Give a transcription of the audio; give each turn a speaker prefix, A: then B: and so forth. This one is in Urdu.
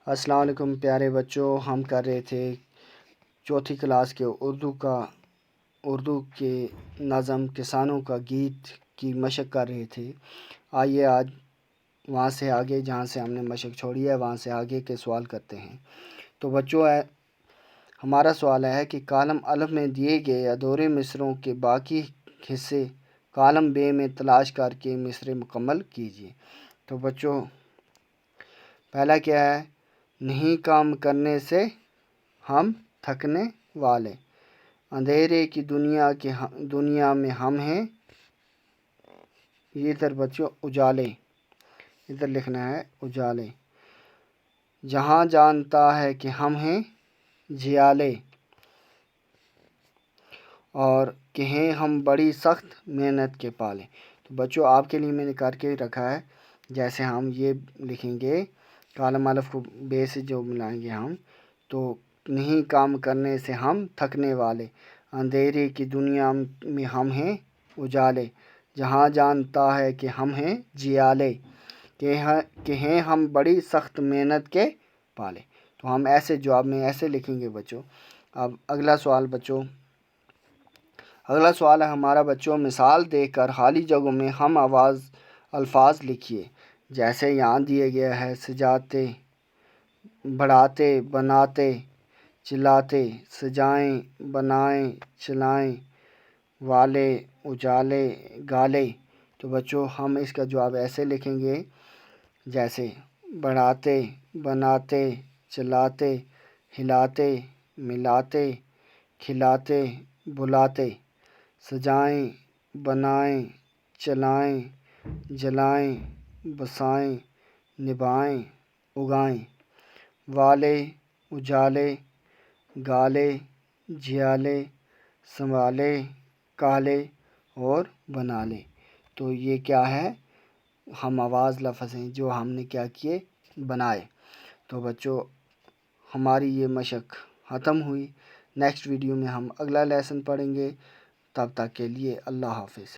A: السلام علیکم پیارے بچوں، ہم کر رہے تھے چوتھی کلاس کے اردو کے نظم کسانوں کا گیت کی مشق کر رہے تھے۔ آئیے آج وہاں سے آگے جہاں سے ہم نے مشق چھوڑی ہے وہاں سے آگے کے سوال کرتے ہیں۔ تو بچوں ہمارا سوال ہے کہ کالم الف میں دیے گئے ادھورے مصرعوں کے باقی حصے کالم بے میں تلاش کر کے مصرع مکمل کیجیے۔ تو بچوں پہلا کیا ہے؟ نہیں کام کرنے سے ہم تھکنے والے، اندھیرے کی دنیا میں ہم ہیں، یہ ادھر بچوں اجالے، ادھر لکھنا ہے اجالے، جہاں جانتا ہے کہ ہم ہیں جیالے، اور کہیں ہم بڑی سخت محنت کے پالے۔ تو بچوں آپ کے لیے میں نے کر کے رکھا ہے، جیسے ہم یہ لکھیں گے کالم الف کو بے سے جو ملائیں گے ہم، تو نہیں کام کرنے سے ہم تھکنے والے، اندھیرے کی دنیا میں ہم ہیں اجالے، جہاں جانتا ہے کہ ہم ہیں جیالے، کہ ہیں ہم بڑی سخت محنت کے پالے۔ تو ہم ایسے جواب میں ایسے لکھیں گے بچوں۔ اب اگلا سوال ہے ہمارا بچوں، مثال دے کر خالی جگہوں میں ہم الفاظ لکھیے۔ جیسے یہاں دیا گیا ہے سجاتے، بڑھاتے، بناتے، چلاتے، سجائیں، بنائیں، چلائیں، والے، اجالے، گالے۔ تو بچوں ہم اس کا جواب ایسے لکھیں گے، جیسے بڑھاتے، بناتے، چلاتے، ہلاتے، ملاتے، کھلاتے، بلاتے، سجائیں، بنائیں، چلائیں، جلائیں، بسائیں، نبھائیں، اگائیں، والے، اجالے، گالے، جیالے، سنبھالے، کالے اور بنالے۔ تو یہ کیا ہے؟ ہم آواز لفظ ہیں جو ہم نے کیا کیے؟ بنائے۔ تو بچوں ہماری یہ مشق ختم ہوئی۔ نیکسٹ ویڈیو میں ہم اگلا لیسن پڑھیں گے۔ تب تک کے لیے اللہ حافظ۔